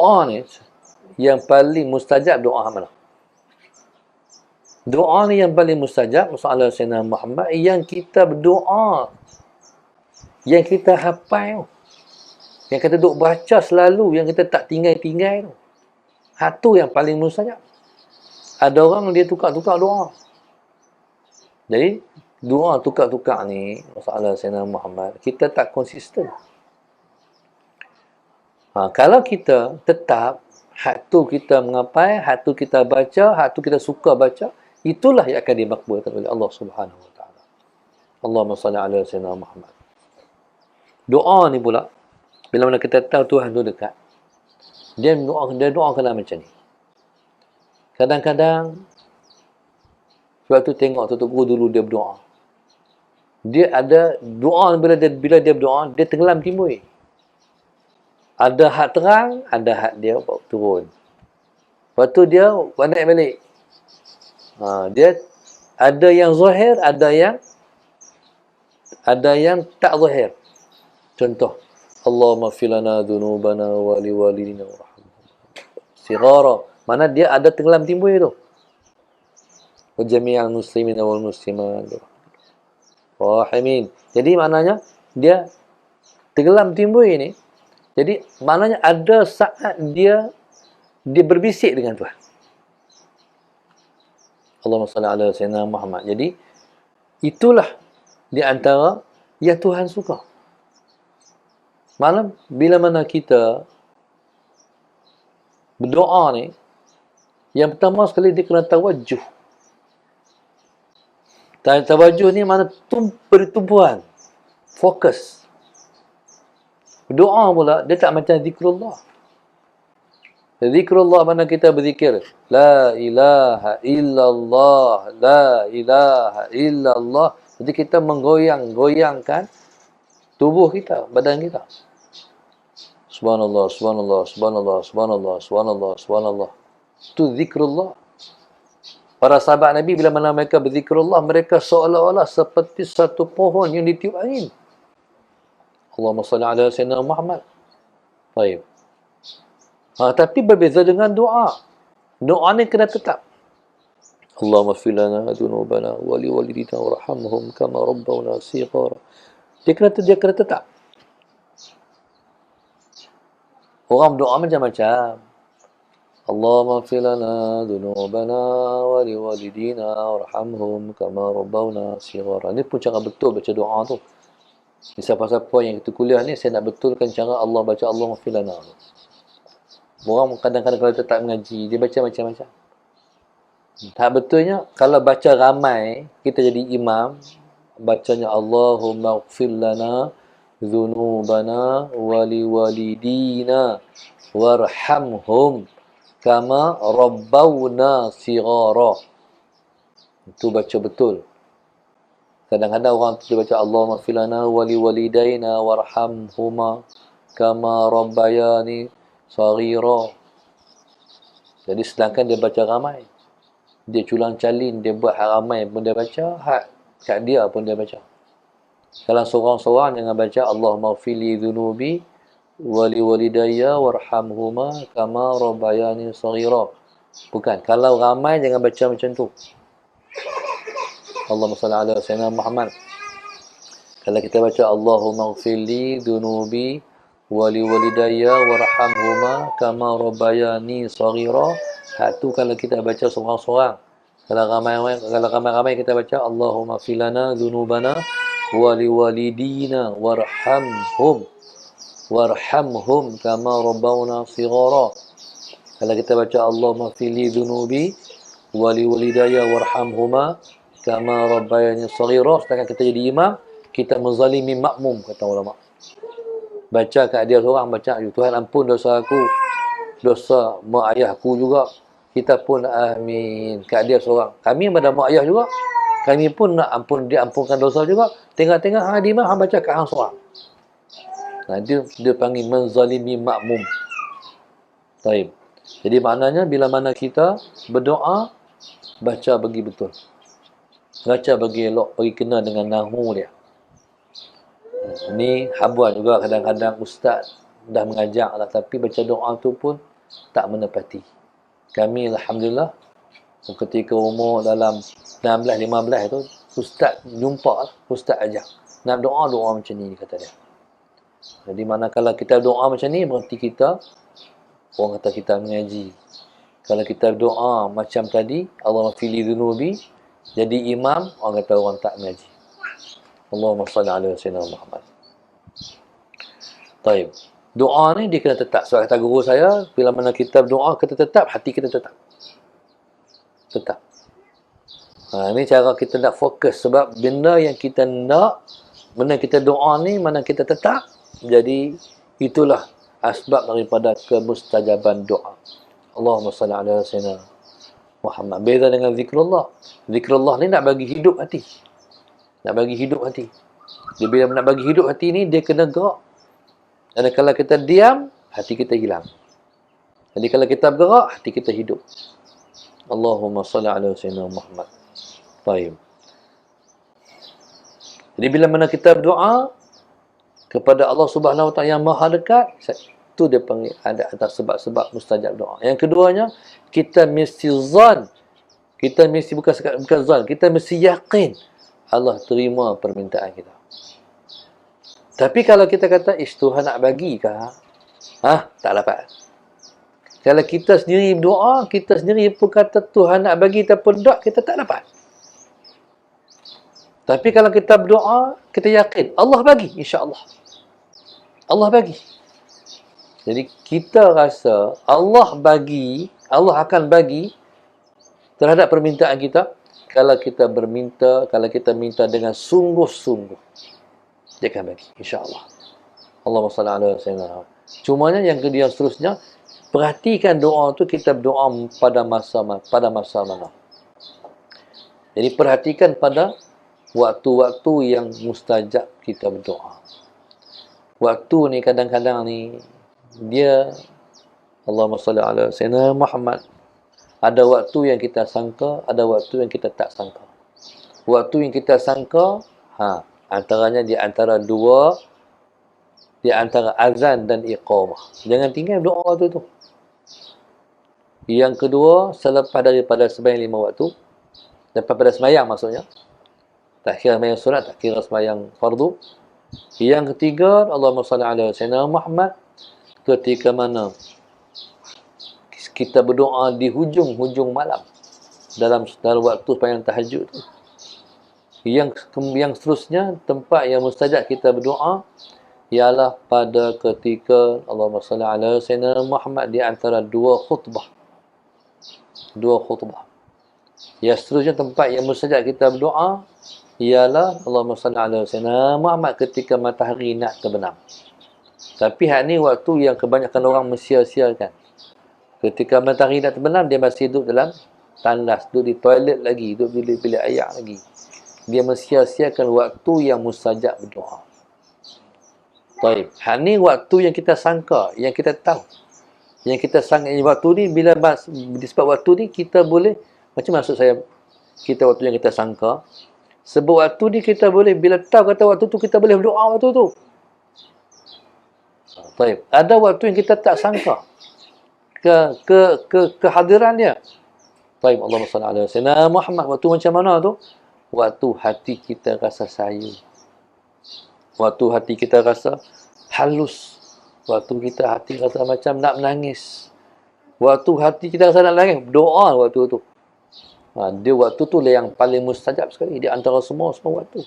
Doa ni yang paling mustajab doa mana? Doa ni yang paling mustajab masalah Sayyidina Muhammad yang kita berdoa, yang kita hafal, yang kita duk baca selalu, yang kita tak tinggal-tinggal tu. Hak tu yang paling mustajab. Ada orang dia tukar-tukar doa. Jadi doa tukar-tukar ni masalah Sayyidina Muhammad, kita tak konsisten. Kalau kita tetap hak tu kita mengapai, hak tu kita baca, hak tu kita suka baca, itulah yang akan dimakbulkan oleh Allah Subhanahu Wa Taala. Allahumma salli ala Sayyidina Muhammad. Doa ni pula, bila mana kita tahu Tuhan tu dekat, dia doa kena macam ni. Kadang-kadang, sebab tu tengok Tuan Guru dulu dia berdoa. Dia ada doa bila dia berdoa, dia tenggelam timbul. Ada hak terang, ada hak dia turun. Lepas tu dia naik balik. Dia ada yang zahir, ada yang tak zahir. Contoh, Allahumma filana dhunubana wa liwalidina warhamhum sighara. Mana dia ada tenggelam timbul tu. Wa jami'al muslimin wal muslimat rahimin. Jadi maknanya dia tenggelam timbul ini. Jadi maknanya ada saat dia berbisik dengan Tuhan. Allahumma salli ala Sayyidina Muhammad. Jadi itulah di antara yang Tuhan suka. Malam bila mana kita berdoa ni, yang pertama sekali dia kena tawajuh. Tawajuh ni mana pertumbuhan, fokus. Doa pula dia tak macam zikrullah. Zikrullah mana kita berzikir, la ilaha illallah, la ilaha illallah. Jadi kita menggoyang-goyangkan tubuh kita, badan kita. Subhanallah, subhanallah, subhanallah, subhanallah, subhanallah, subhanallah. Itu zikrullah. Para sahabat Nabi bila mana mereka berzikrullah, mereka seolah-olah seperti satu pohon yang ditiup angin. Allahumma salli ala Sayyidina Muhammad. Baik. Tapi berbeza dengan doa. Doa ni kena tetap. Allahumma fir lana dhunubana wa liwalidina warhamhum kama rabbawna shighara. Dia kena tetap. Orang berdoa macam-macam. Allahumma fir lana dhunubana wa liwalidina warhamhum kama rabbawna shighara. Ini pun cara betul baca doa tu. Di siapa-siapa yang kita kuliah ni, saya nak betulkan cara Allah baca Allahumma fir lana. Orang kadang-kadang kalau tak mengaji, dia baca macam-macam. Tak betulnya, kalau baca ramai, kita jadi imam, bacanya Allahumma ighfir lana dhunubana wa liwalidina warhamhum kama rabbawna shighara. Itu baca betul. Kadang-kadang orang tu baca Allahumma ighfir lana wa liwalidayna warhamhuma kama rabbayani saghira. Jadi sedangkan dia baca ramai, dia culang calin, dia buat hak ramai pun dia baca, hak kat dia pun dia baca. Kalau seorang-seorang jangan baca Allahumma ighfirli dhunubi wa liwalidayya warhamhuma kama rabbayani saghira. Bukan. Kalau ramai jangan baca macam tu. Allahumma salli ala Sayyidina Muhammad. Kalau kita baca Allahumma ighfirli dhunubi wa liwalidayya warhamhuma kama rabbayani saghira. Hak tu kalau kita baca seorang-seorang. Kalau ramai-ramai kita baca Allahumma ighfir lana dhunubana wa liwalidina warhamhum kama rabbawna shighara. Kalau kita baca Allahumma ighfirli dhunubi wa liwalidayya warhamhuma kama rabbayani saghira, sedangkan kita jadi imam, kita menzalimi makmum, kata ulama. Baca kat dia seorang, baca, Tuhan ampun dosa aku, dosa mak ayahku juga. Kita pun amin kat dia seorang. Kami pada mak ayah juga, kami pun nak dia ampunkan dosa juga. Tengah-tengah hang di imam, hang baca kat hang seorang. Nah, dia panggil menzalimi makmum. Baik. Jadi maknanya bila mana kita berdoa, baca bagi betul. Baca bagi elok, bagi kena dengan nahu dia. Ini habuan juga kadang-kadang ustaz dah mengajar lah, tapi baca doa tu pun tak menepati. Kami Alhamdulillah ketika umur dalam 16-15 tu, ustaz jumpa, ustaz ajak nak doa macam ni, kata dia. Jadi manakala kita doa macam ni, berarti kita, orang kata kita mengaji. Kalau kita doa macam tadi, Allahumma fili dhunubi, jadi imam, orang kata orang tak mengaji. Allahumma salli ala sayyidina Muhammad. Taib. Doa ni dia kena tetap. Sebab kata guru saya, bila mana kita doa kita tetap, hati kita tetap. Tetap. Ini cara kita nak fokus. Sebab benda yang kita nak, mana kita doa ni, mana kita tetap, jadi itulah asbab daripada kemustajaban doa. Allahumma salli ala sayyidina Muhammad. Beza dengan zikrullah. Zikrullah ni nak bagi hidup hati. Nak bagi hidup hati. Dia bila nak bagi hidup hati ni, dia kena gerak. Dan kalau kita diam, hati kita hilang. Jadi kalau kita bergerak, hati kita hidup. Allahumma salli ala sayyidina Muhammad. Baik. Jadi bila mana kita berdoa kepada Allah Subhanahu Wa Taala yang Maha Dekat, itu dia panggil ada atas sebab-sebab mustajab doa. Yang keduanya, kita mesti zan. Kita mesti bukan zan, kita mesti yakin Allah terima permintaan kita. Tapi kalau kita kata, Tuhan nak bagi kah? Tak dapat. Kalau kita sendiri berdoa, kita sendiri pun kata Tuhan nak bagi ataupun tak, kita tak dapat. Tapi kalau kita berdoa, kita yakin Allah bagi, insya-Allah. Allah bagi. Jadi kita rasa Allah bagi, Allah akan bagi terhadap permintaan kita kalau kita berminta, kalau kita minta dengan sungguh-sungguh. Dia akan bagi, insya-Allah. Allahumma salli ala sayyidina. Cumanya yang kedua seterusnya, perhatikan doa tu kita berdoa pada masa mana. Jadi perhatikan pada waktu-waktu yang mustajab kita berdoa. Waktu ni kadang-kadang ni dia, Allahumma salli ala sayyidina Muhammad. Ada waktu yang kita sangka, ada waktu yang kita tak sangka. Waktu yang kita sangka, antaranya di antara azan dan iqamah. Jangan tinggal doa waktu tu. Yang kedua, selepas daripada sembahyang 5 waktu, lepas pada sembahyang maksudnya, tak kira sembahyang sunat, tak kira sembahyang fardu. Yang ketiga, Allahumma salli ala sayyidina Muhammad, ketika mana kita berdoa di hujung malam dalam waktu sembahyang tahajud tu. Yang seterusnya, tempat yang mustajab kita berdoa ialah pada ketika Allahumma salli ala sayyidina Muhammad di antara dua khutbah. Yang seterusnya tempat yang mustajab kita berdoa ialah Allahumma salli ala sayyidina Muhammad ketika matahari nak terbenam. Tapi hak ni waktu yang kebanyakan orang mensia-siakan. Ketika matahari nak terbenam, dia masih duduk dalam tandas, duduk di toilet lagi, duduk di bilik air lagi. Dia mensia-siakan waktu yang mustajab berdoa. Baik. Hak ni waktu yang kita sangka, yang kita tahu. Yang kita sangka waktu ni, bila disebab waktu ni kita boleh, macam maksud saya, kita waktu yang kita sangka. Sebab waktu ni kita boleh, bila tahu kata waktu tu, kita boleh berdoa waktu tu. Baik. Ada waktu yang kita tak sangka kehadiran dia. Baik. Allahumma salli ala sayyidina Muhammad. Waktu macam mana tu? Waktu hati kita rasa sayu. Waktu hati kita rasa halus. Waktu hati rasa macam nak menangis. Waktu hati kita rasa nak menangis, berdoa waktu tu. Dia waktu tu lah yang paling mustajab sekali di antara semua waktu.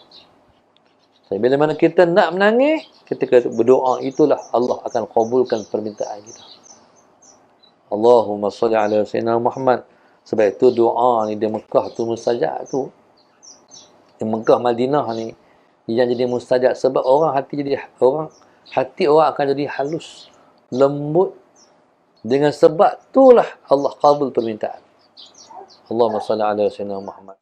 Bila mana kita nak menangis, ketika berdoa itulah Allah akan kabulkan permintaan kita. Allahumma salli ala sayyidina Muhammad. Sebab itu doa ni di Mekah tu mustajab tu. Di Mekah Madinah ni yang jadi mustajab sebab hati orang akan jadi halus, lembut. Dengan sebab itulah Allah kabul permintaan. Allahumma salli ala sayyidina Muhammad.